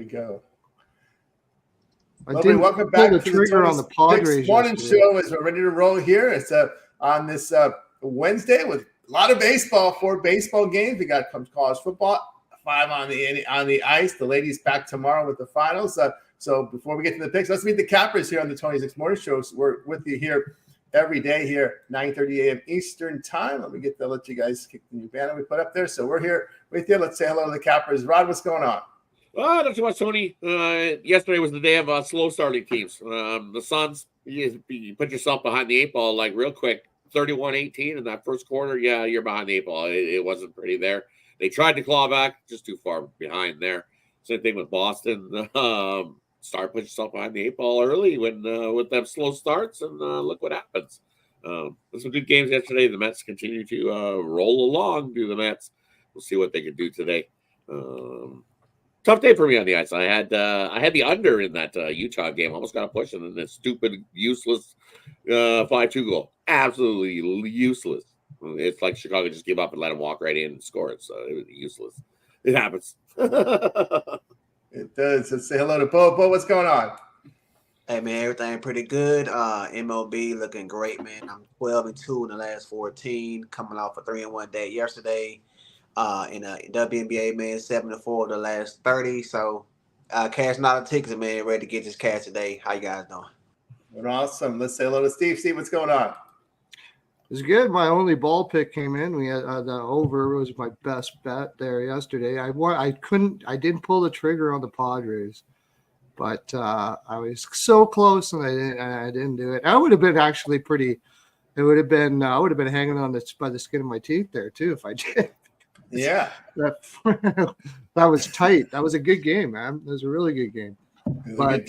go. Lovely. Welcome back to the trigger on the Padres morning show as we're ready to roll here. It's on this Wednesday with a lot of baseball. 4 baseball games. We got college football, 5 on the ice. The ladies back tomorrow with the finals. So before we get to the picks, let's meet the cappers here on the 26 Morning Show. So we're with you here every day here, 9:30 a.m. Eastern time. Let you guys kick the new banner we put up there. So we're here with you. Let's say hello to the cappers. Rod, what's going on? Not too much, Tony. Yesterday was the day of slow starting teams. The Suns, you put yourself behind the 8 ball like real quick. 31-18 in that first quarter. Yeah, you're behind the 8 ball. It wasn't pretty there. They tried to claw back, just too far behind there. Same thing with Boston. Start putting yourself behind the 8 ball early with them slow starts, and look what happens. There's some good games yesterday. The Mets continue to roll along. Do the Mets? We'll see what they can do today. Tough day for me on the ice. I had the under in that Utah game. Almost got a push, and then this stupid, useless 5-2 goal. Absolutely useless. It's like Chicago just gave up and let him walk right in and score it. So it was useless. It happens. It does. Let's say hello to Bo. Bo, what's going on? Hey, man, everything pretty good. MLB looking great, man. I'm 12-2 in the last 14, coming off a 3-1 day yesterday. In a WNBA, man, 7-4 the last 30. So, cashing out the tickets, man. Ready to get this cash today. How you guys doing? We're awesome. Let's say hello to Steve. Steve, what's going on? It's good. My only ball pick came in. We had the over was my best bet there yesterday. I didn't pull the trigger on the Padres, but I was so close and I didn't do it. I would have been actually pretty. It would have been. I would have been hanging on by the skin of my teeth there too if I did. Yeah, that was tight. That was a good game, man. It was a really good game. But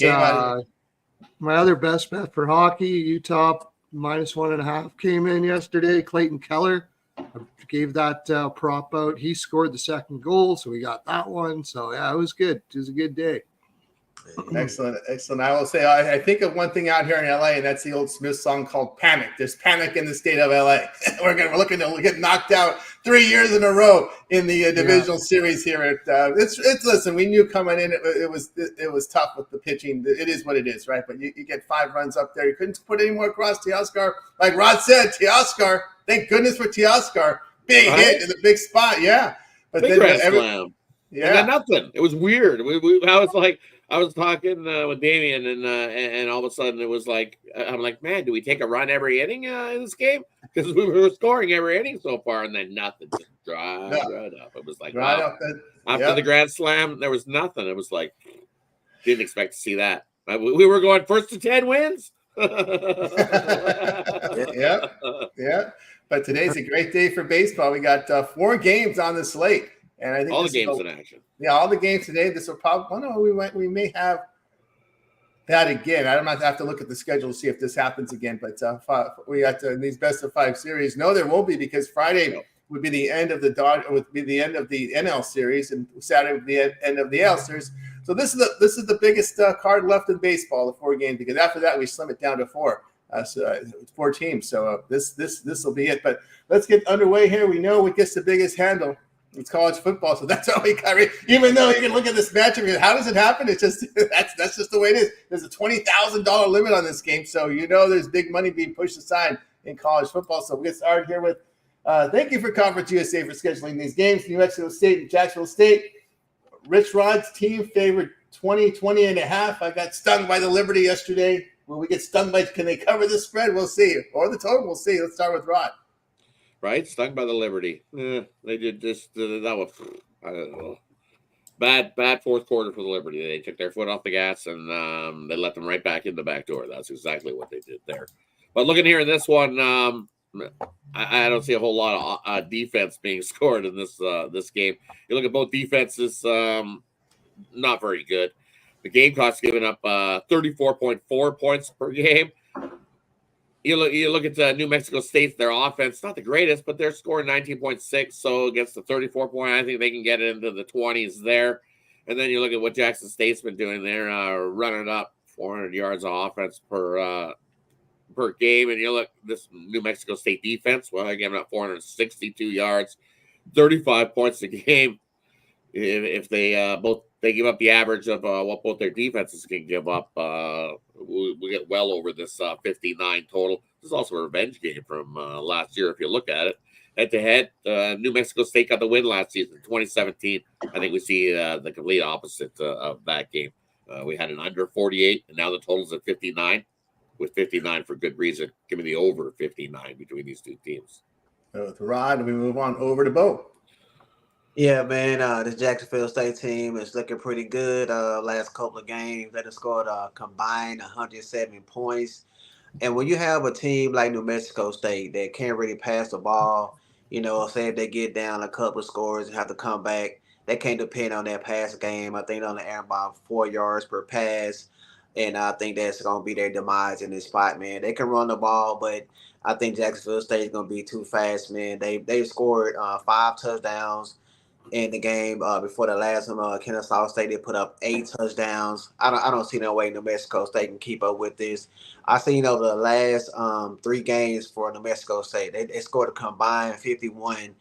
my other best bet for hockey, Utah -1.5 came in yesterday. Clayton Keller, I gave that prop out. He scored the second goal, so we got that one. So yeah, it was good. It was a good day. Excellent. I will say I think of one thing out here in LA, and that's the old Smith song called Panic. There's panic in the state of LA. We're looking to get knocked out 3 years in a row in the divisional series here. Listen, we knew coming in it was tough with the pitching. It is what it is, right? But you get 5 runs up there. You couldn't put any more across. Teoscar, like Rod said, Teoscar, thank goodness for Teoscar. Big hit in the big spot. Yeah. But big then slam. Yeah. And nothing. It was weird. I was talking with Damien, and all of a sudden it was like, I'm like, man, do we take a run every inning in this game? Because we were scoring every inning so far, and then nothing. Just dried up. It was like, wow. After the grand slam, there was nothing. It was like, didn't expect to see that. We were going 1st to 10 wins. Yeah. But today's a great day for baseball. We got 4 games on the slate. And I think all the games in action. Yeah, all the games today. This will probably. Oh no, we may have that again. I don't have to look at the schedule to see if this happens again. But we got these best of 5 series. No, there won't be because Friday would be the end of the NL series, and Saturday would be the end of the AL series. So this is the biggest card left in baseball, the 4 games. Because after that, we slim it down to 4. So 4 teams. So this will be it. But let's get underway here. We know what gets the biggest handle. It's college football, so that's all we got. Even though you can look at this matchup, how does it happen? It's just that's just the way it is. There's a $20,000 limit on this game, so there's big money being pushed aside in college football. So we get started here with thank you for Conference USA for scheduling these games. New Mexico State and Jacksonville State. Rich Rod's team favored 20.5. I got stung by the Liberty yesterday. Will we get stung by? Can they cover the spread? We'll see, or the total. We'll see. Let's start with Rod. Right, stung by the Liberty. They did just that was I don't know. Bad 4th quarter for the Liberty. They took their foot off the gas and they let them right back in the back door. That's exactly what they did there. But looking here in this one, I don't see a whole lot of defense being scored in this game. You look at both defenses, not very good. The Gamecocks giving up 34.4 points per game. You look at New Mexico State, their offense, not the greatest, but they're scoring 19.6. So against the 34 point, I think they can get into the 20s there. And then you look at what Jackson State's been doing there, running up 400 yards of offense per game. And you look this New Mexico State defense, well, they're giving up 462 yards, 35 points a game. If they both they give up the average of what both their defenses can give up. We get well over this 59 total. This is also a revenge game from last year, if you look at it. Head-to-head, New Mexico State got the win last season, 2017. I think we see the complete opposite of that game. We had an under 48, and now the total's at 59, with 59 for good reason. Give me the over 59 between these two teams. With Rod, we move on over to Bo. Yeah, man, this Jacksonville State team is looking pretty good. Last couple of games, they have scored a combined 107 points. And when you have a team like New Mexico State that can't really pass the ball, say if they get down a couple of scores and have to come back, they can't depend on that pass game. I think they're on the air about 4 yards per pass. And I think that's going to be their demise in this spot, man. They can run the ball, but I think Jacksonville State is going to be too fast, man. They scored 5 touchdowns in the game before the last one. Kennesaw State, they put up 8 touchdowns. I don't see no way New Mexico State can keep up with this. I seen over the last 3 games for New Mexico State, they scored a combined 51,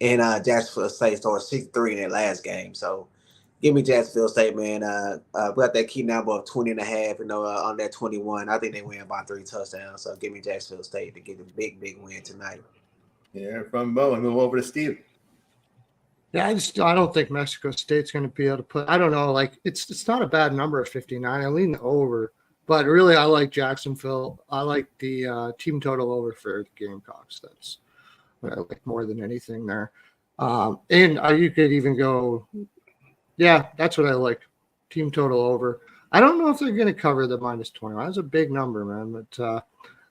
and Jacksonville State scored 63 in their last game. So give me Jacksonville State, man. We got that key number of 20.5, on that 21. I think they win by 3 touchdowns. So give me Jacksonville State to get a big, big win tonight. Yeah, from Bo, and move over to Steve. Yeah, I don't think Mexico State's going to be able to put. I don't know. Like it's not a bad number at 59. I lean over, but really I like Jacksonville. I like the team total over for the Gamecocks. That's what I like more than anything there. And you could even go, yeah, that's what I like. Team total over. I don't know if they're going to cover the minus 20. That's a big number, man. But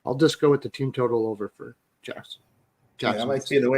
I'll just go with the team total over for Jackson. Yeah, that might be the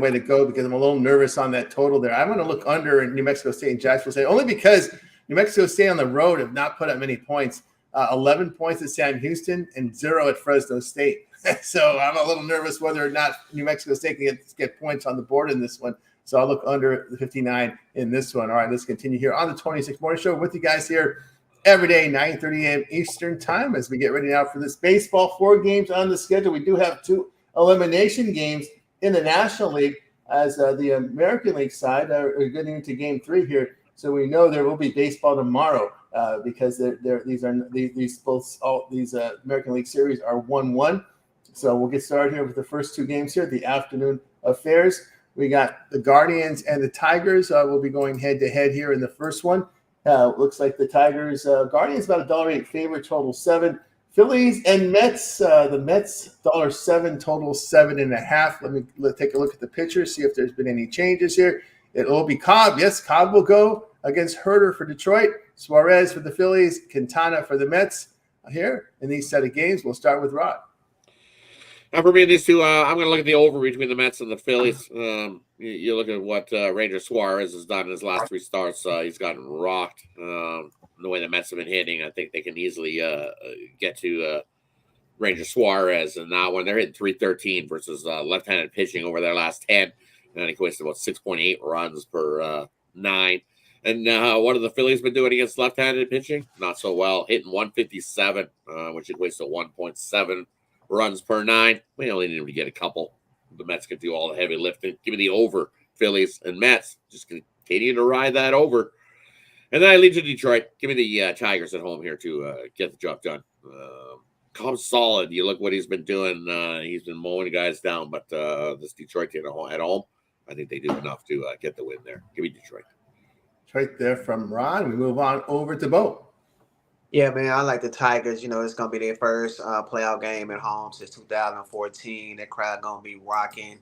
way to go because I'm a little nervous on that total there. I'm going to look under in New Mexico State and Jacksonville State only because New Mexico State on the road have not put up many points. 11 points at Sam Houston and 0 at Fresno State. So I'm a little nervous whether or not New Mexico State can get points on the board in this one. So I'll look under the 59 in this one. All right, let's continue here on the 26 Morning Show with you guys here every day, 9:30 a.m. Eastern time as we get ready now for this baseball. 4 games on the schedule. We do have 2 elimination games in the National League as the American League side are getting into Game 3 here. So we know there will be baseball tomorrow because these American League series are 1-1. So we'll get started here with the first 2 games here, the afternoon affairs. We got the Guardians and the Tigers. Will be going head-to-head here in the first one. Looks like the Tigers, Guardians about $1.08 favorite, total 7. Phillies and Mets, the Mets $7, total 7.5. Let's take a look at the pitchers, see if there's been any changes here. It will be Cobb. Yes, Cobb will go against Herter for Detroit, Suarez for the Phillies, Quintana for the Mets here in these set of games. We'll start with Rod. Now for me, these two, I'm going to look at the over between the Mets and the Phillies. You look at what Ranger Suarez has done in his last 3 starts. He's gotten rocked. The way the Mets have been hitting, I think they can easily get to Ranger Suarez. And now when they're hitting 313 versus left-handed pitching over their last 10, and it equates to about 6.8 runs per 9. And what have the Phillies been doing against left-handed pitching? Not so well. Hitting 157, which equates to 1.7 runs per 9. We only need to get a couple. The Mets can do all the heavy lifting. Give me the over, Phillies and Mets. Just continue to ride that over. And then I lead to Detroit. Give me the Tigers at home here to get the job done. Cobb's solid. You look what he's been doing. He's been mowing guys down. But this Detroit team at home, I think they do enough to get the win there. Give me Detroit. Right there from Ron. We move on over to Bo. Yeah, man, I like the Tigers. It's going to be their first playoff game at home since 2014. That crowd going to be rocking.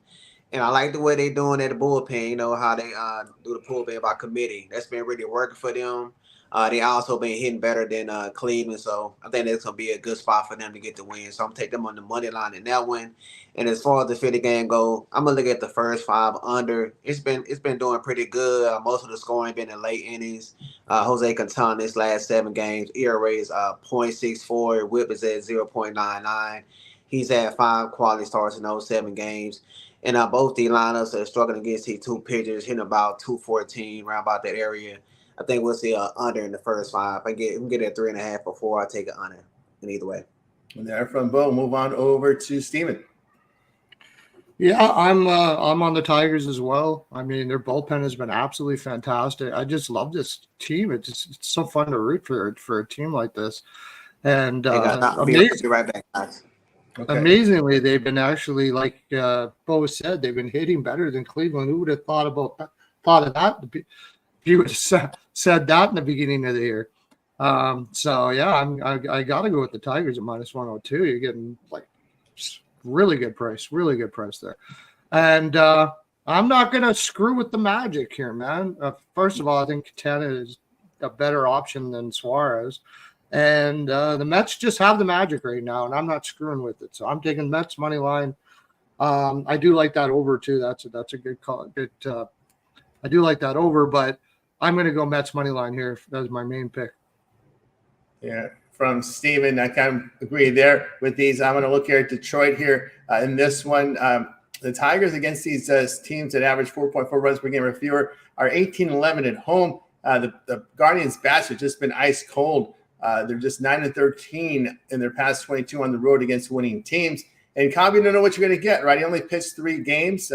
And I like the way they're doing at the bullpen, how they do the bullpen by committee. That's been really working for them. They also been hitting better than Cleveland. So I think that's going to be a good spot for them to get the win. So I'm going to take them on the money line in that one. And as far as the Philly game go, I'm going to look at the first 5 under. It's been doing pretty good. Most of the scoring been in late innings. Jose Quintana, his last 7 games, ERA is 0.64. Whip is at 0.99. He's had 5 quality starts in those 7 games. And both the lineups are struggling against these 2 pitchers, hitting about 214, around about that area. I think we'll see an under in the first 5. I can get at 3.5 before I take an under in either way. And there from Bo, move on over to Steven. Yeah, I'm on the Tigers as well. I mean, their bullpen has been absolutely fantastic. I just love this team. It's so fun to root for a team like this. And Hey guys, I'll be right back, guys. Okay. amazingly, they've been actually, like Bo said, they've been hitting better than Cleveland. Who would have thought of that? If you would have said that in the beginning of the year. So yeah, I got to go with the Tigers at -102. You're getting like really good price there. And I'm not going to screw with the Magic here, man. First of all, I think Katana is a better option than Suarez. And the Mets just have the Magic right now, and I'm not screwing with it. So I'm taking Mets money line. I do like that over too. That's a good call. I do like that over, but I'm going to go Mets money line here. That's my main pick. Yeah, from Steven, I kind of agree there with these. I'm going to look here at Detroit here in this one. The Tigers against these teams that average 4.4 runs per game or fewer are 18-11 at home. The Guardians' bats have just been ice cold. They're just 9-13 in their past 22 on the road against winning teams. And Cobb, you don't know what you're going to get, right? He only pitched 3 games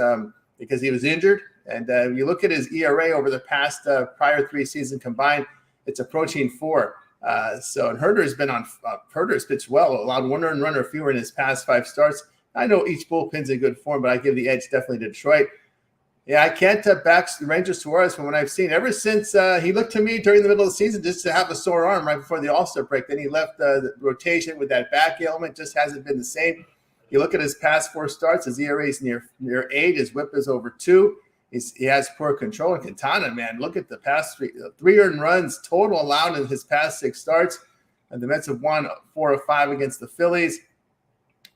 because he was injured. And you look at his ERA over the past prior 3 seasons combined, it's approaching 4. And Herder's been on Herder's pitched well, allowed 1 earned run or fewer in his past 5 starts. I know each bullpen's in good form, but I give the edge definitely to Detroit. Yeah, I can't back Ranger Suarez from what I've seen. Ever since he looked to me during the middle of the season just to have a sore arm right before the All-Star break. Then he left the rotation with that back ailment. Just hasn't been the same. You look at his past 4 starts, his ERA is near 8. His whip is over 2. He has poor control. And Quintana, man, look at the past 3 earned runs total allowed in his past 6 starts. And the Mets have won 4 of 5 against the Phillies.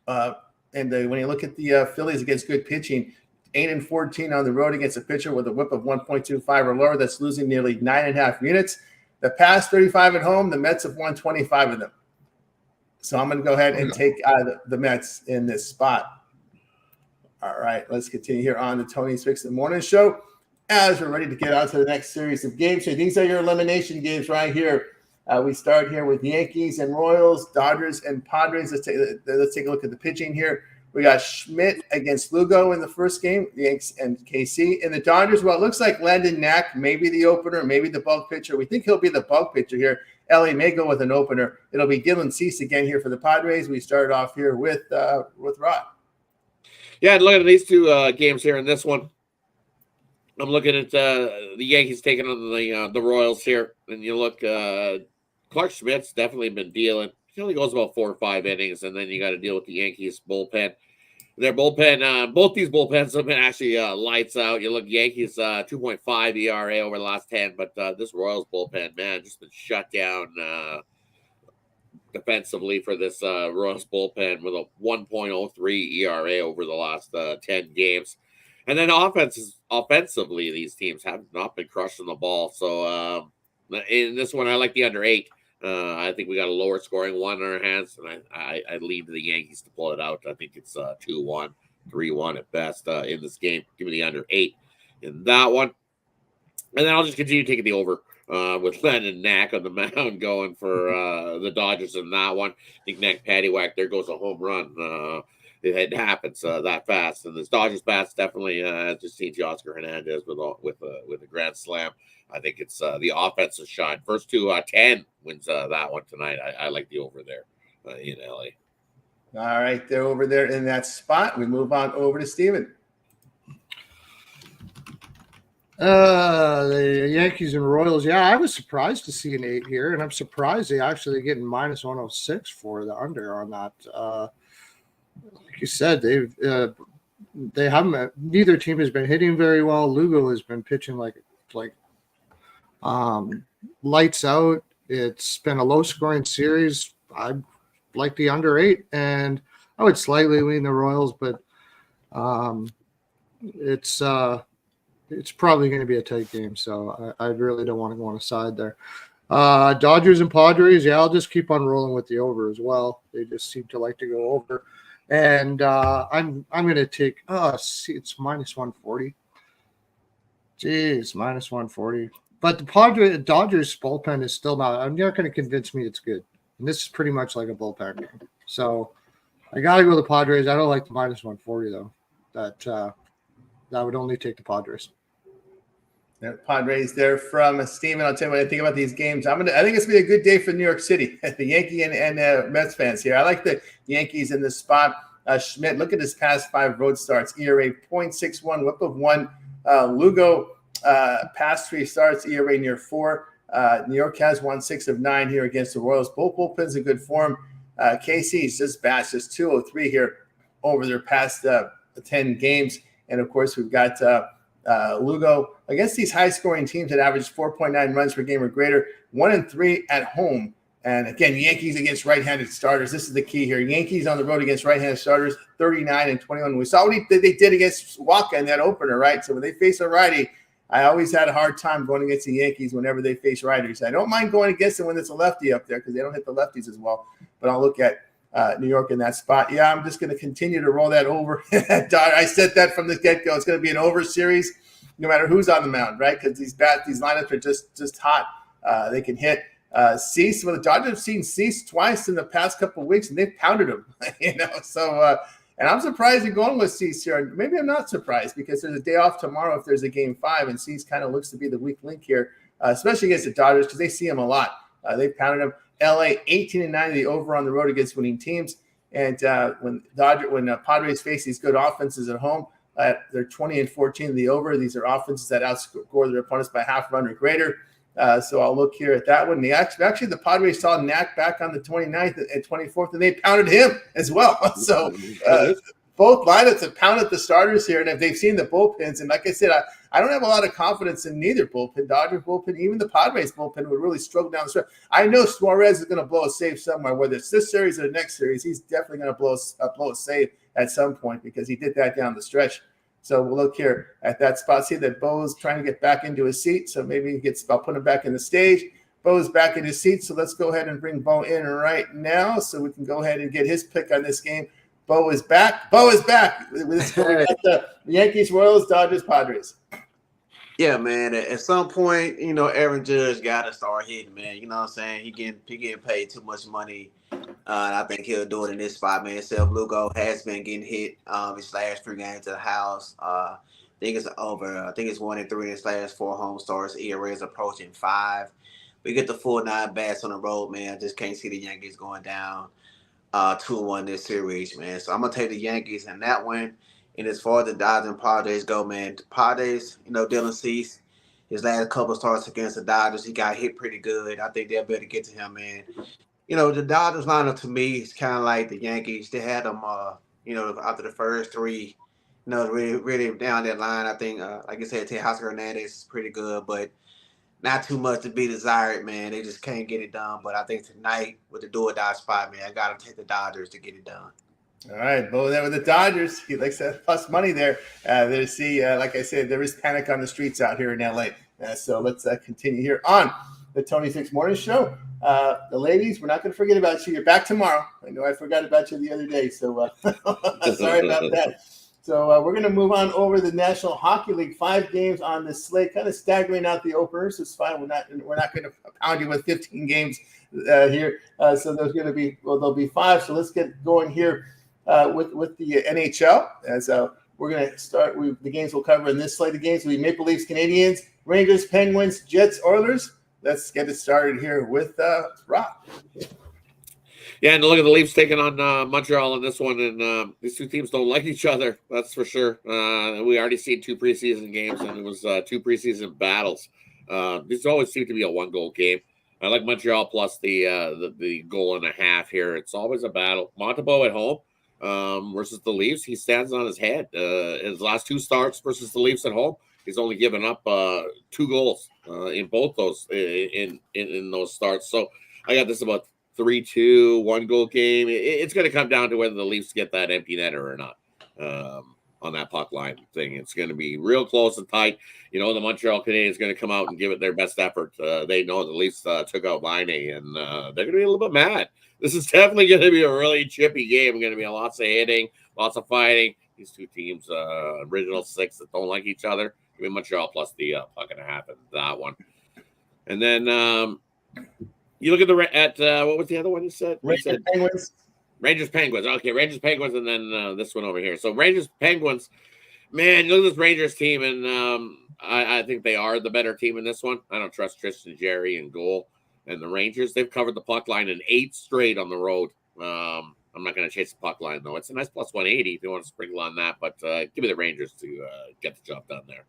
When you look at the Phillies against good pitching, 8-14 on the road against a pitcher with a whip of 1.25 or lower, that's losing nearly 9.5 units. The past 35 at home, the Mets have won 25 of them. So I'm going to go ahead and take the Mets in this spot. All right, let's continue here on the Tony's Fix the Morning Show as we're ready to get on to the next series of games. So these are your elimination games right here. We start here with Yankees and Royals, Dodgers and Padres. Let's take a look at the pitching here. We got Schmidt against Lugo in the first game, the Yankees and KC. In the Dodgers, well, it looks like Landon Knack may be the opener, maybe the bulk pitcher. We think he'll be the bulk pitcher here. Ellie may go with an opener. It'll be Dylan Cease again here for the Padres. We start off here with Rod. Yeah, looking at these 2 games here in this one, I'm looking at the Yankees taking on the Royals here. And you look, Clark Schmidt's definitely been dealing. He only goes about 4 or 5 innings, and then you got to deal with the Yankees bullpen. Their bullpen, both these bullpens have been actually lights out. You look, Yankees 2.5 ERA over the last 10, but this Royals bullpen, man, just been shut down defensively for this Royals bullpen with a 1.03 ERA over the last 10 games. And then offensively, these teams have not been crushing the ball. So in this one, I like the under 8. I think we got a lower scoring one in our hands, and I lean to the Yankees to pull it out. I think it's 2-1, 3-1 at best in this game. Give me the under 8 in that one. And then I'll just continue taking the over with Landon Knack on the mound going for the Dodgers in that one. I think Knack paddywhack, there goes a home run. It happens that fast. And this Dodgers bats definitely, just seen Oscar Hernandez with a grand slam. I think it's the offensive shine. First 2-10 wins that one tonight. I like the over there in LA. All right, they're over there in that spot. We move on over to Steven. The Yankees and Royals. Yeah, I was surprised to see an 8 here, and I'm surprised they actually getting -106 for the under on that. Like you said, they haven't. Neither team has been hitting very well. Lugo has been pitching like lights out. It's been a low-scoring series. I like the under 8, and I would slightly lean the Royals, but it's probably going to be a tight game, so I really don't want to go on a side there. Dodgers and Padres, yeah, I'll just keep on rolling with the over as well. They just seem to like to go over, and I'm going to take. It's -140. Jeez, -140. But the Dodgers bullpen is still not. I'm not going to convince me it's good. And this is pretty much like a bullpen game. So I got to go with the Padres. I don't like the -140 though. that I would only take the Padres. Padres there from Steven. I'll tell you what I think about these games. I think it's going to be a good day for New York City, the Yankee and Mets fans here. I like the Yankees in this spot. Schmidt, look at his past 5 road starts. ERA 0.61, whip of 1. Lugo, past 3 starts, ERA near 4. New York has won 6 of 9 here against the Royals. Both bullpens in good form. KC's just bashed, just 203 here over their past 10 games. And, of course, we've got Lugo against these high-scoring teams that average 4.9 runs per game or greater, 1-3 at home. And, again, Yankees against right-handed starters. This is the key here. Yankees on the road against right-handed starters, 39-21. We saw what they did against Waka in that opener, right? So when they face a righty, I always had a hard time going against the Yankees whenever they face righties. I don't mind going against them when it's a lefty up there because they don't hit the lefties as well. But I'll look at New York in that spot. Yeah, I'm just going to continue to roll that over. I said that from the get-go. It's going to be an over series no matter who's on the mound, right? Because these lineups are just hot. They can hit. Cease, well, the Dodgers have seen Cease twice in the past couple of weeks, and they've pounded him, So, and I'm surprised you're going with Cease here. Maybe I'm not surprised because there's a day off tomorrow if there's a game 5, and Cease kind of looks to be the weak link here, especially against the Dodgers because they see him a lot. They've pounded him. LA 18-9 the over on the road against winning teams, and when Padres face these good offenses at home, they're 20-14 the over. These are offenses that outscore their opponents by half run or greater. So I'll look here at that one. Actually, the Padres saw Knack back on the 29th and 24th, and they pounded him as well. So both lineups have pounded the starters here, and if they've seen the bullpens, and like I said, I don't have a lot of confidence in neither bullpen, Dodgers bullpen, even the Padres bullpen would really struggle down the stretch. I know Suarez is going to blow a save somewhere, whether it's this series or the next series. He's definitely going to blow a save at some point because he did that down the stretch. So we'll look here at that spot. See that Bo's trying to get back into his seat. So maybe he gets about putting him back in the stage. Bo's back in his seat. So let's go ahead and bring Bo in right now so we can go ahead and get his pick on this game. Bo is back. Bo is back. Let's go at the Yankees, Royals, Dodgers, Padres. Yeah, man. At some point, Aaron Judge got to start hitting, man. You know what I'm saying? He getting paid too much money. And I think he'll do it in this spot, man. Seth Lugo has been getting hit his last 3 games to the house. I think it's over. I think it's 1-3 in his last 4 home starts. ERA is approaching 5. We get the full 9 bats on the road, man. I just can't see the Yankees going down 2-1 this series, man. So I'm going to take the Yankees in that one. And as far as the Dodgers and Padres go, man, the Padres, Dylan Cease, his last couple starts against the Dodgers, he got hit pretty good. I think they'll be able to get to him, man. The Dodgers lineup to me is kind of like the Yankees. They had them, after the first 3, really down that line. I think, like I said, Teoscar Hernandez is pretty good, but not too much to be desired, man. They just can't get it done. But I think tonight with the do-or-die spot, man, I got to take the Dodgers to get it done. All right, Bo there with the Dodgers. He likes that plus money there. Like I said, there is panic on the streets out here in LA. So let's continue here on the Tony Six Morning Show. The ladies, we're not going to forget about you. You're back tomorrow. I know I forgot about you the other day, so sorry about that. So we're going to move on over the National Hockey League. 5 games on the slate, kind of staggering out the openers. It's fine. We're not going to pound you with 15 games here. So there'll be 5. So let's get going here with the NHL. As we're going to start, the games we'll cover in this slate of games will be Maple Leafs, Canadiens, Rangers, Penguins, Jets, Oilers. Let's get it started here with Rob. Yeah, and look at the Leafs taking on Montreal in this one, and these 2 teams don't like each other. That's for sure. We already seen 2 preseason games, and it was 2 preseason battles. These always seem to be a 1-goal game. I like Montreal plus the goal and a half here. It's always a battle. Montembeault at home versus the Leafs. He stands on his head. His last 2 starts versus the Leafs at home, he's only given up 2 goals in both those in those starts. So I got this about 3-2, 1-goal game. It's going to come down to whether the Leafs get that empty netter or not on that puck line thing. It's going to be real close and tight. The Montreal Canadiens is going to come out and give it their best effort. They know the Leafs took out Laine, and they're going to be a little bit mad. This is definitely going to be a really chippy game. Going to be lots of hitting, lots of fighting. These 2 teams, original 6 that don't like each other. Give me Montreal plus the puck and a half in that one. And then you look at what was the other one you said? Rangers, Penguins. Rangers Penguins. Okay, Rangers Penguins, and then this one over here. So Rangers Penguins. Man, you look at this Rangers team, and I think they are the better team in this one. I don't trust Tristan Jerry in goal. And the Rangers, they've covered the puck line in 8 straight on the road. I'm not going to chase the puck line, though. It's a nice plus 180 if you want to sprinkle on that. But give me the Rangers to get the job done there.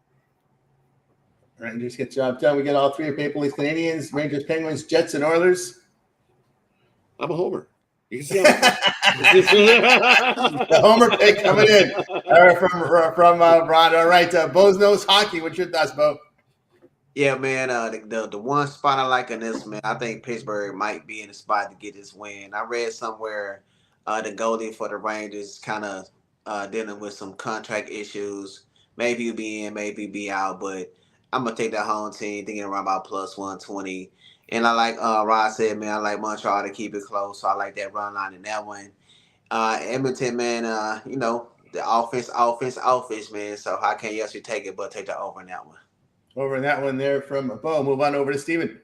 Rangers get the job done. We get all 3 of Maple Leafs, Canadians, Rangers, Penguins, Jets, and Oilers. I'm a homer. You can see The homer pick coming in from Ron. All right, Bo's Nose Hockey. What's your thoughts, Bo? Yeah, man. The one spot I like in this, man, I think Pittsburgh might be in the spot to get this win. I read somewhere the goalie for the Rangers kind of dealing with some contract issues. Maybe he'll be in, maybe be out, but I'm gonna take that home team, thinking around about plus 120. And I like Rod said, man, I like Montreal to keep it close, so I like that run line in that one. Edmonton, man, you know, the offense, man. So how can you actually take it but take the over in that one? Over in that one there from Bo. Move on over to Steven.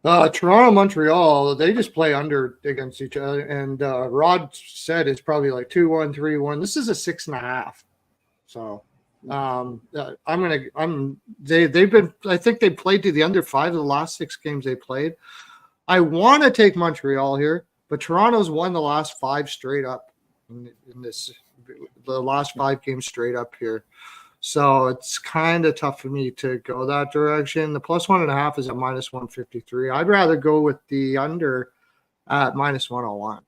Toronto, Montreal, they just play under against each other. And Rod said it's probably like 2-1, 3-1. This is a 6.5. So they've been, I think they played to the under 5 of the last 6 games they played. I want to take Montreal here, but Toronto's won the last 5 straight up in the last 5 games straight up here. So it's kind of tough for me to go that direction. The plus 1.5 is at minus 153. I'd rather go with the under at minus 101.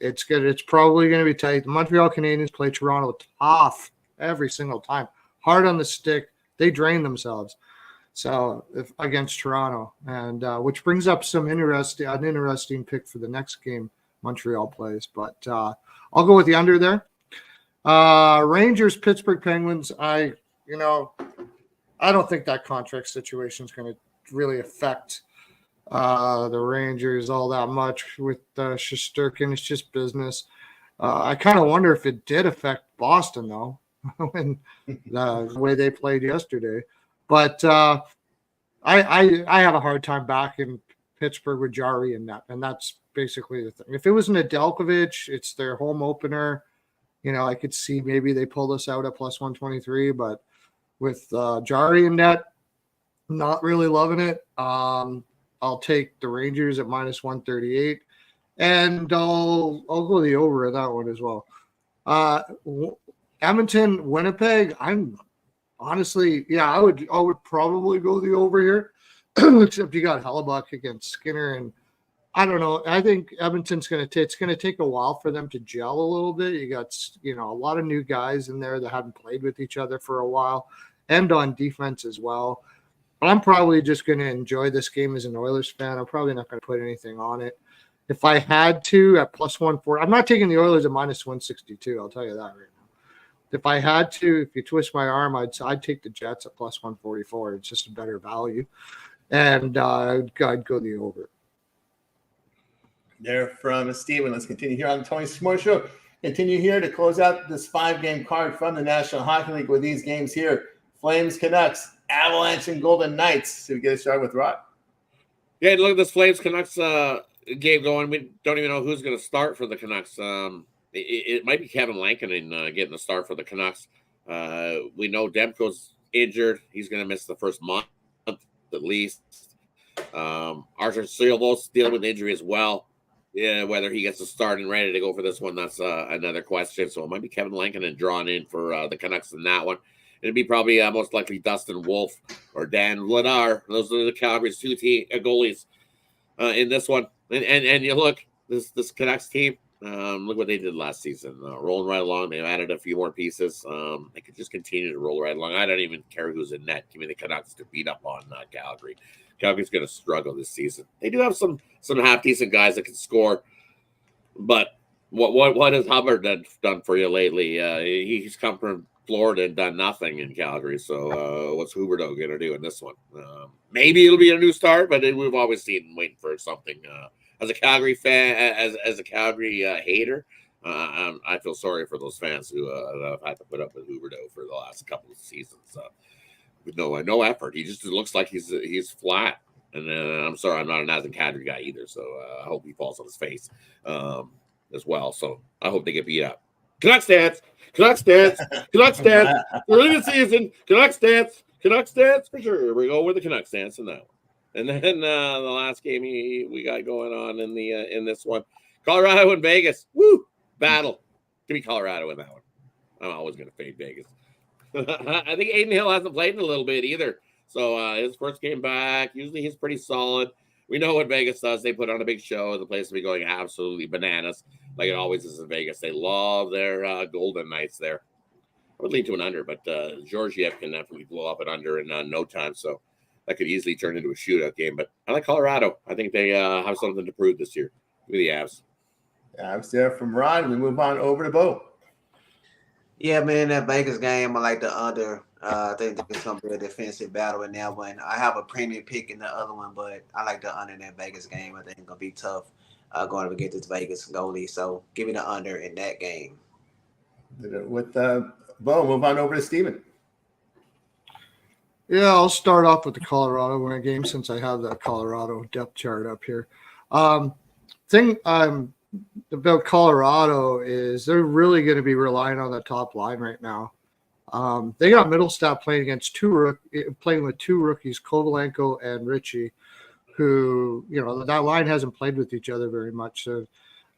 It's good. It's probably going to be tight. The Montreal Canadiens play Toronto tough every single time. Hard on the stick. They drain themselves. So against Toronto, and which brings up an interesting pick for the next game Montreal plays. But I'll go with the under there. Rangers, Pittsburgh Penguins. I don't think that contract situation is going to really affect the Rangers all that much with Shesterkin. It's just business. I kind of wonder if it did affect Boston though, when the way they played yesterday. But I have a hard time backing Pittsburgh with Jari in that, and that's basically the thing. If it was Nedeljkovic, it's their home opener. I could see maybe they pull this out at plus 123, but with Jari in net, not really loving it. I'll take the Rangers at minus 138, and I'll go the over in that one as well. Edmonton, Winnipeg. I'm honestly, I would probably go the over here, except you got Hellebuck against Skinner, and I don't know. I think Edmonton's it's going to take a while for them to gel a little bit. You got, a lot of new guys in there that haven't played with each other for a while, and on defense as well. But I'm probably just going to enjoy this game as an Oilers fan. I'm probably not going to put anything on it. If I had to at plus 140, I'm not taking the Oilers at minus 162. I'll tell you that right now. If I had to, if you twist my arm, I'd take the Jets at plus 144. It's just a better value, and I'd go the over. There from Steven. Let's continue here on the Tony S'more Show. Continue here to close out this 5-game card from the National Hockey League with these games here. Flames, Canucks, Avalanche, and Golden Knights. So we get started with Rod. Yeah, look at this Flames Canucks game going. We don't even know who's going to start for the Canucks. It might be Kevin Lankinen getting the start for the Canucks. We know Demko's injured. He's going to miss the first month at least. Arthur Silva's dealing with injury as well. Yeah, whether he gets to start and ready to go for this one, that's another question. So it might be Kevin Lankinen drawn in for the Canucks in that one. It'd be probably most likely Dustin Wolf or Dan Vladar. Those are the Calgary's 2 goalies in this one. And you look, this Canucks team, look what they did last season. Rolling right along. They've added a few more pieces. They could just continue to roll right along. I don't even care who's in net. Give me the Canucks to beat up on Calgary. Calgary's going to struggle this season. They do have some half-decent guys that can score. But what has Hubbard done for you lately? He's come from Florida and done nothing in Calgary. So what's Huberdeau going to do in this one? Maybe it'll be a new start, but we've always seen him waiting for something. As a Calgary fan, as a Calgary hater, I feel sorry for those fans who have had to put up with Huberdeau for the last couple of seasons with no effort. He just looks like he's flat. And I'm sorry, I'm not a Nazem Kadri guy either, so I hope he falls on his face as well. So I hope they get beat up. Canucks dance, Canucks dance, Canucks dance. Early in the season, Canucks dance for sure. We go with the Canucks dance in that one. And then the last game we got going on in this one, Colorado and Vegas. Woo, battle. Give me Colorado in that one. I'm always going to fade Vegas. I think Aiden Hill hasn't played in a little bit either. So his first game back, usually he's pretty solid. We know what Vegas does. They put on a big show. The place will be going absolutely bananas, like it always is in Vegas. They love their Golden Knights there. I would lean to an under, but Georgiev can definitely blow up an under in no time. So that could easily turn into a shootout game. But I like Colorado. I think they have something to prove this year with the Avs. Avs there from Ron. We move on over to Bo. Yeah, man, that Vegas game, I like the under. I think there's going to be a defensive battle in that one. I have a premium pick in the other one, but I like the under in that Vegas game. I think it's going to be tough going up against this Vegas goalie. So give me the under in that game. With Bo, move on over to Steven. Yeah, I'll start off with the Colorado win game since I have that Colorado depth chart up here. Thing about Colorado is they're really going to be relying on the top line right now. They got Middlestat playing with two rookies, Kovalenko and Richie, who, that line hasn't played with each other very much. So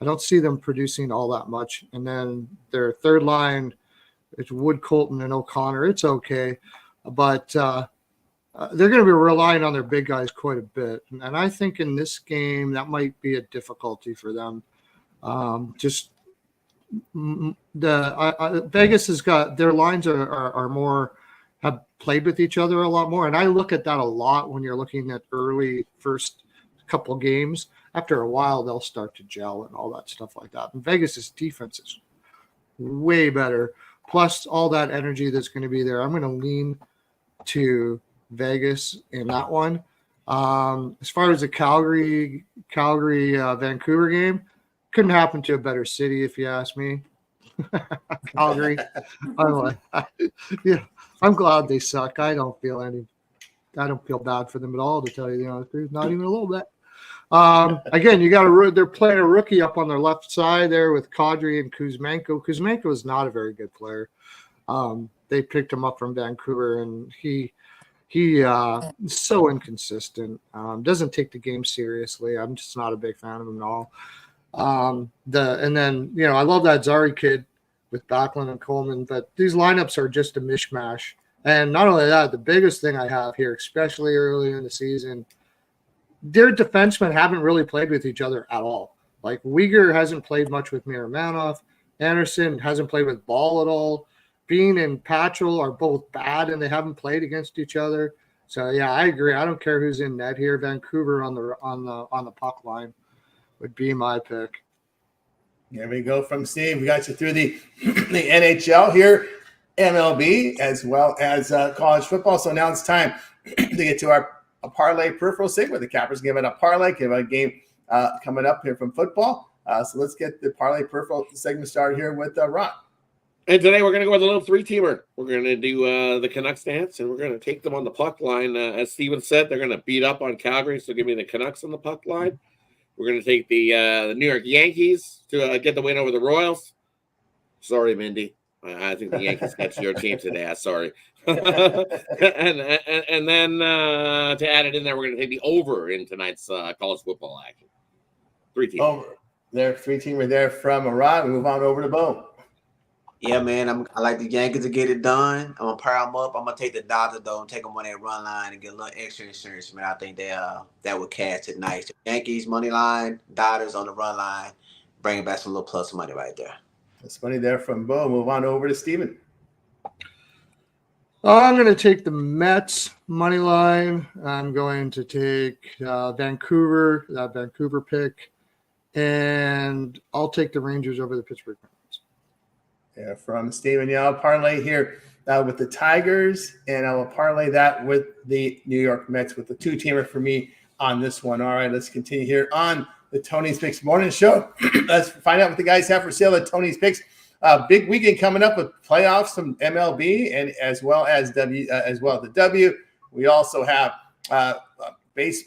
I don't see them producing all that much. And then their third line, it's Wood, Colton, and O'Connor. It's okay. But they're going to be relying on their big guys quite a bit. And I think in this game, that might be a difficulty for them. Vegas has got their lines are more have played with each other a lot more, and I look at that a lot when you're looking at early first couple games. After a while, they'll start to gel and all that stuff like that. And Vegas's defense is way better. Plus all that energy that's going to be there. I'm going to lean to Vegas in that one. As far as the Calgary Vancouver game. Couldn't happen to a better city, if you ask me. Calgary. I'm glad they suck. I don't feel bad for them at all, to tell you the honest truth. Not even a little bit. Again, they're playing a rookie up on their left side there with Kadri and Kuzmenko. Kuzmenko is not a very good player. They picked him up from Vancouver, and he is so inconsistent. Doesn't take the game seriously. I'm just not a big fan of him at all. I love that Zari kid with Backlund and Coleman, but these lineups are just a mishmash. And not only that, the biggest thing I have here, especially early in the season, their defensemen haven't really played with each other at all. Like Uyghur hasn't played much with Miramanov. Anderson hasn't played with Ball at all. Bean and Patchell are both bad, and they haven't played against each other. So yeah, I agree. I don't care who's in net here. Vancouver on the puck line would be my pick. There we go from Steve. We got you through the NHL here, MLB, as well as college football. So now it's time to get to our parlay peripheral segment. The Cappers giving a parlay, give a game coming up here from football. So let's get the parlay peripheral segment started here with Ron. And today we're going to go with a little three-teamer. We're going to do the Canucks dance, and we're going to take them on the puck line. As Steven said, they're going to beat up on Calgary, so give me the Canucks on the puck line. We're going to take the New York Yankees to get the win over the Royals. Sorry, Mindy. I think the Yankees got your team today. Sorry. and then to add it in there, we're going to take the over in tonight's college football action. Three-teamer. Over. There, three-teamer there from Ron. We move on over to Bo. Yeah, man, I like the Yankees to get it done. I'm going to pair them up. I'm going to take the Dodgers, though, and take them on that run line and get a little extra insurance. Man, I think that would cash it nice. The Yankees, money line, Dodgers on the run line, bringing back some little plus money right there. That's money there from Bo. Move on over to Steven. I'm going to take the Mets money line. I'm going to take Vancouver, that Vancouver pick, and I'll take the Rangers over the Pittsburgh Penguins. Yeah, from Steven. Yeah, I'll parlay here with the Tigers, and I will parlay that with the New York Mets with the two-teamer for me on this one. All right, let's continue here on the Tony's Picks Morning Show. Let's find out what the guys have for sale at Tony's Picks. Big weekend coming up with playoffs from MLB and as well as the W. We also have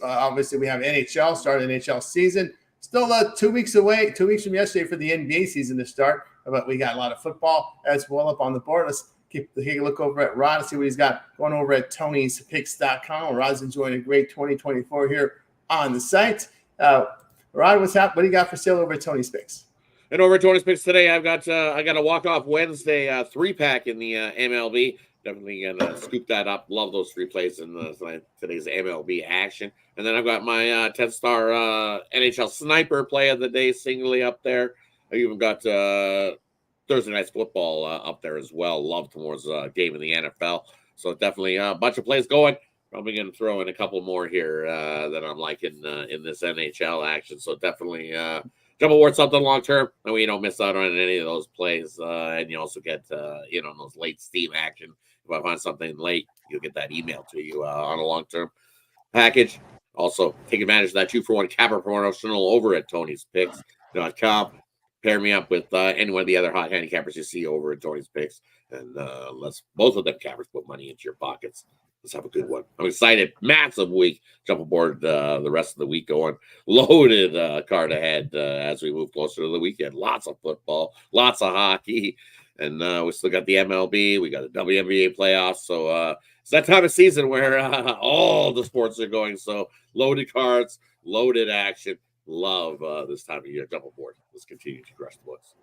Obviously, we have NHL, start of the NHL season. Still 2 weeks away, 2 weeks from yesterday for the NBA season to start. But we got a lot of football as well up on the board. Let's take a look over at Rod and see what he's got going over at Tony'sPicks.com. Rod's enjoying a great 2024 here on the site. Rod, what's happening? What do you got for sale over at Tony's Picks? And over at Tony's Picks today, I got a walk-off Wednesday 3-pack in the MLB. Definitely gonna scoop that up. Love those 3 plays in today's MLB action. And then I've got my 10-star NHL sniper play of the day singly up there. I even got Thursday night's football up there as well. Love tomorrow's game in the NFL. So definitely a bunch of plays going. Probably going to throw in a couple more here that I'm liking in this NHL action. So definitely jump aboard something long term, and we don't miss out on any of those plays. And you also get those late Steam action. If I find something late, you'll get that email to you on a long term package. Also, take advantage of that 2-for-1 capper promotional over at Tony'sPicks.com. Pair me up with any one of the other hot handicappers you see over at Tony's Picks, and let's both of them cappers put money into your pockets. Let's have a good one. I'm excited. Massive week. Jump aboard the rest of the week going. Loaded card ahead as we move closer to the weekend. Lots of football, lots of hockey, and we still got the MLB. We got the WNBA playoffs. So it's that time of season where all the sports are going. So loaded cards, loaded action. Love this time of year. Jump aboard. Let's continue to crush the books.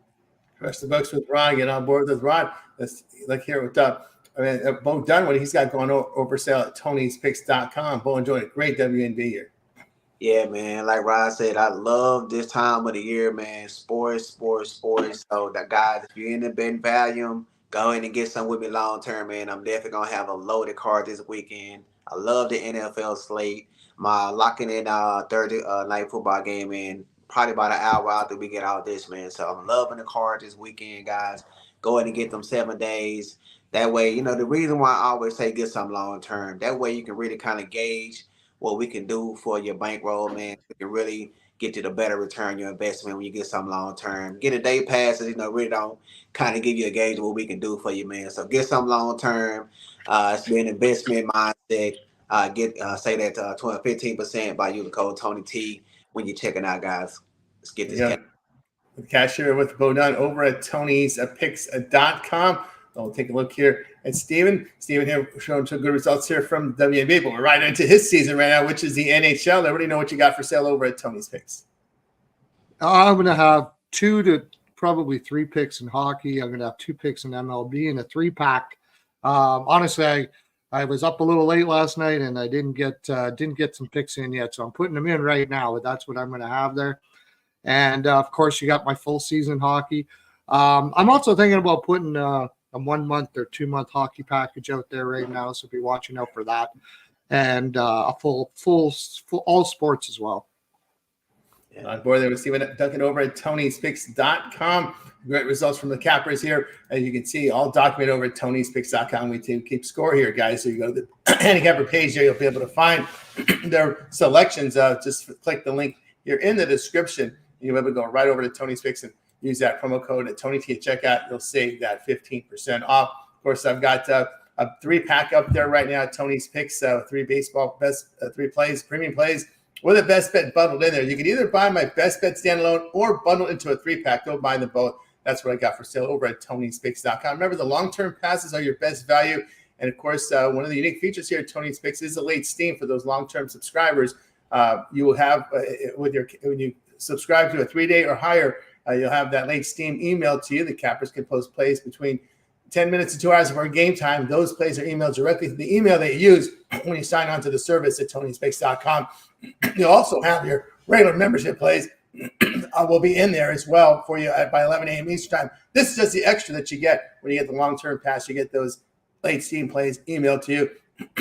Crush the books with Ron. Get on board with Ron. Let's look here with Bo Dunwoody. He's got going over sale at Tony'sPicks.com. Bo enjoying a great WNBA year. Yeah, man. Like Rod said, I love this time of the year, man. Sports. So, that guys, if you're in the betting volume, go in and get some with me long term, man. I'm definitely gonna have a loaded card this weekend. I love the NFL slate. My locking in Thursday night football game in probably about an hour after we get out this, man. So I'm loving the card this weekend, guys. Go ahead and get them 7 days. That way, the reason why I always say get some long term. That way you can really kind of gauge what we can do for your bankroll, man. We can really get you the better return your investment when you get some long term. Get a day passes, really don't kind of give you a gauge of what we can do for you, man. So get some long term. It's been an investment mindset. Say that 15% by using code Tony T when you're checking out, guys. Let's get this. Cashier with Bo Dunn over at Tony'sPicks.com. We'll take a look here at Steven. Steven here showing some good results here from WNBA, but we're right into his season right now, which is the NHL. Everybody know what you got for sale over at Tony's Picks. I'm going to have 2 to probably 3 picks in hockey. I'm going to have 2 picks in MLB and a 3-pack. Honestly, I was up a little late last night and I didn't get some picks in yet, so I'm putting them in right now. But that's what I'm going to have there. And of course, you got my full season hockey. I'm also thinking about putting a 1 month or 2 month hockey package out there right now, so be watching out for that. And a full all sports as well. Yeah. On board there with Steven Duncan over at Tony'sPicks.com. Great results from the cappers here. As you can see, all documented over at Tony'sPicks.com. We keep score here, guys. So you go to the handicapper page there, you'll be able to find their selections. Just click the link here in the description. You'll be able to go right over to Tony's Picks and use that promo code at Tony T at checkout. You'll save that 15% off. Of course, I've got a 3-pack up there right now at Tony's Picks. 3 baseball best 3 plays, premium plays, with a best bet bundled in there. You can either buy my best bet standalone or bundle into a 3-pack. Don't buy them both. That's what I got for sale over at Tony'sPicks.com. Remember, the long-term passes are your best value. And, of course, one of the unique features here at Tony's Picks is a late Steam for those long-term subscribers. You will have, when you subscribe to a 3-day or higher, you'll have that late Steam emailed to you. The cappers can post plays between 10 minutes to 2 hours of our game time. Those plays are emailed directly to the email that you use when you sign on to the service at Tony'sPicks.com. You'll also have your regular membership plays will be in there as well for you by 11 a.m. Eastern time. This is just the extra that you get when you get the long-term pass. You get those late Steam plays emailed to you.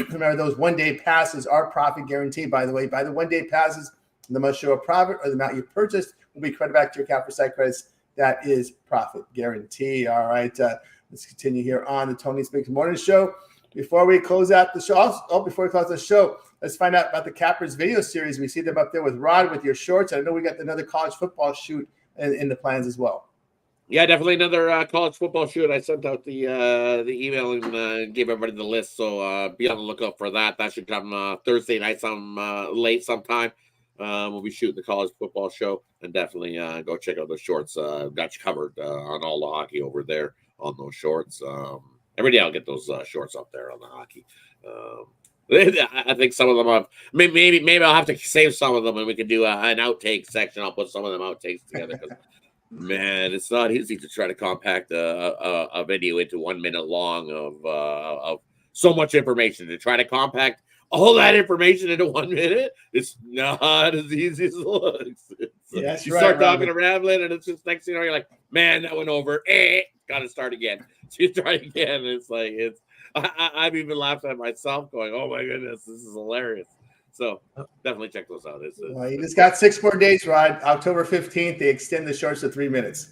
Remember, those one-day passes are profit guaranteed, by the way. By the one-day passes, the must show a profit or the amount you purchased will be credited back to your account for site credits. That is profit guarantee. All right. Let's continue here on the Tony's Picks Morning Show. Before we close out the show, let's find out about the Cappers video series. We see them up there with Rod with your shorts. I know we got another college football shoot in the plans as well. Yeah, definitely another college football shoot. I sent out the email and gave everybody the list, so be on the lookout for that. That should come Thursday night, late sometime. We'll be shooting the college football show, and definitely go check out those shorts. Got you covered on all the hockey over there on those shorts. Every day I'll get those shorts up there on the hockey. I think some of them have maybe I'll have to save some of them, and we can do an outtake section. I'll put some of them outtakes together because. Man, it's not easy to try to compact a video into 1 minute long of so much information. To try to compact all that information into 1 minute, it's not as easy as it looks. Yeah, you start talking and rambling, and it's just next thing you know, you're like, man, that went over. Got to start again. So you try again. And it's like I've even laughed at myself, going, "Oh my goodness, this is hilarious." So definitely check those out. Well, you just got 6 more days, Rod. October 15th, they extend the shorts to 3 minutes.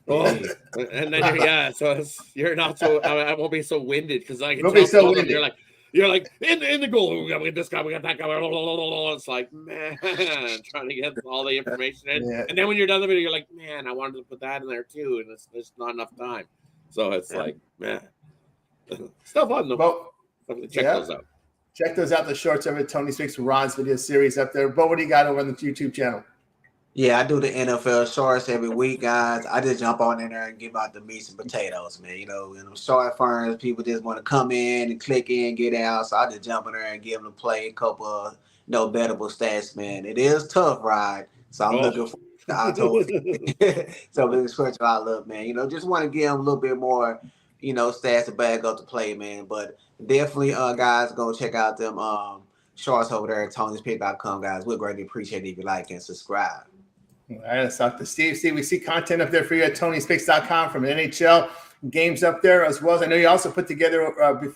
Oh, and then so you're not so. I won't be so winded because I can You'll be so them, winded. You're like in the goal. We got this guy. We got that guy. It's like, man, trying to get all the information in, and then when you're done the video, you're like, man, I wanted to put that in there too, and there's not enough time. So it's like, man, stuff on them. Well, check those out. Check those out, the shorts over at Tony Speaks Ron's video series up there. But what do you got over on the YouTube channel? Yeah, I do the NFL shorts every week, guys. I just jump on in there and give out the meats and potatoes, man. You know, short firms, people just want to come in and click in, get out. So I just jump in there and give them a play, a couple of bettable stats, man. It is tough, right? So I'm looking for October. So this switch I love, man. You know, just want to give them a little bit more, stats to back up the play, man. But definitely, guys, go check out them shorts over there at TonySpick.com, guys. We'd greatly appreciate it if you like and subscribe. All right, let's talk to Steve. Steve, we see content up there for you at TonySpeaks.com from NHL games up there as well as I know you also put together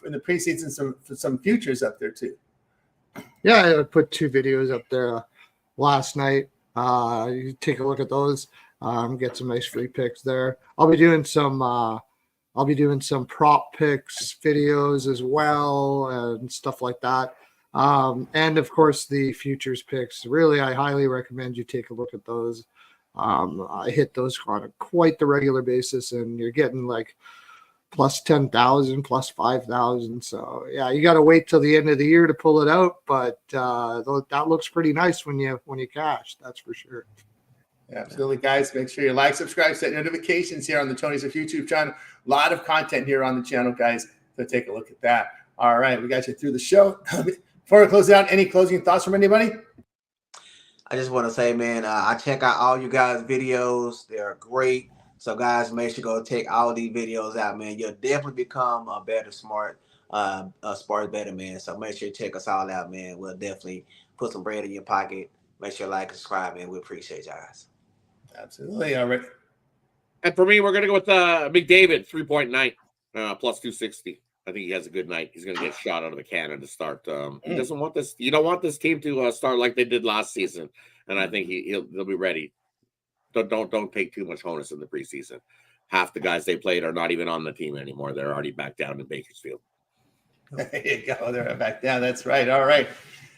in the preseason some futures up there too. Yeah, I put 2 videos up there last night. You take a look at those. Get some nice free picks there. I'll be doing some prop picks videos as well and stuff like that. And of course the futures picks. Really, I highly recommend you take a look at those. I hit those on quite the regular basis, and you're getting like plus 10,000, plus 5,000. So yeah, you got to wait till the end of the year to pull it out, but that looks pretty nice when you cash. That's for sure. Absolutely, guys. Make sure you like, subscribe, set notifications here on the Tony's of YouTube channel. A lot of content here on the channel, guys. So take a look at that. All right, we got you through the show. Before we close out, any closing thoughts from anybody? I just want to say, man, I check out all you guys' videos. They're great. So, guys, make sure you go take all these videos out, man. You'll definitely become a better, smart better, man. So make sure you check us all out, man. We'll definitely put some bread in your pocket. Make sure you like and subscribe, man. We appreciate you guys. Absolutely. All right. And for me, we're going to go with McDavid, 3.9, plus 260. I think he has a good night. He's going to get shot out of the cannon to start. He doesn't want this. You don't want this team to start like they did last season, and I think he'll be ready. Don't take too much onus in the preseason. Half the guys they played are not even on the team anymore. They're already back down in Bakersfield. There you go. They're back down. That's right. All right.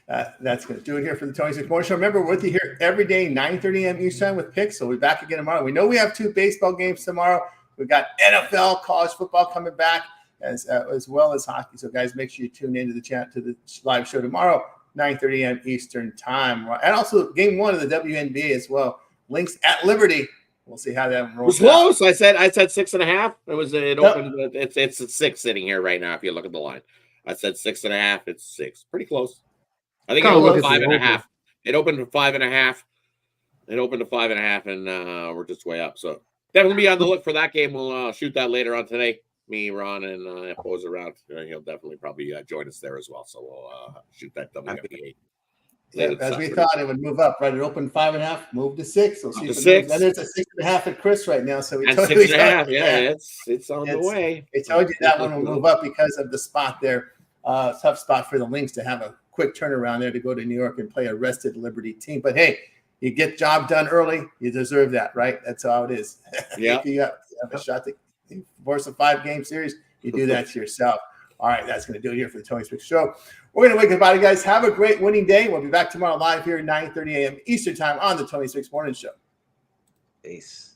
That's going to do it here for the Tony Six Morning Show. Remember, we're with you here every day, 9:30 a.m. Eastern Time with picks. So we'll be back again tomorrow. We know we have 2 baseball games tomorrow. We've got NFL, college football coming back as well as hockey. So, guys, make sure you tune into the live show tomorrow, 9:30 a.m. Eastern Time. And also game 1 of the WNBA as well. Links at Liberty. We'll see how that rolls. It was close. I said 6.5. It opened. It's at 6 sitting here right now. If you look at the line, I said 6.5. It's 6. Pretty close. I think it opened 5.5. It opened to 5.5. It opened to 5.5, and we're just way up. So definitely be on the look for that game. We'll shoot that later on today. Me, Ron, and Po's around. He'll definitely probably join us there as well. So we'll shoot that WNBA. As we thought it would move up, right? It opened 5.5, moved to 6. We'll see if it 6. Then there's a 6.5 at Chris right now. So we and totally 6.5. Yeah, it's on the way. I told you that one will move up because of the spot there. Tough spot for the Lynx to have a quick turnaround there to go to New York and play a rested Liberty team. But hey, you get job done early, you deserve that, right? That's how it is. Yeah. If you have a shot to force a 5-game series, you do that to yourself. All right, that's going to do it here for the Tony Speaks Show. We're going to wake goodbye, guys. Have a great winning day. We'll be back tomorrow live here at 9:30 a.m. Eastern Time on the Tony Speaks Morning Show. Peace.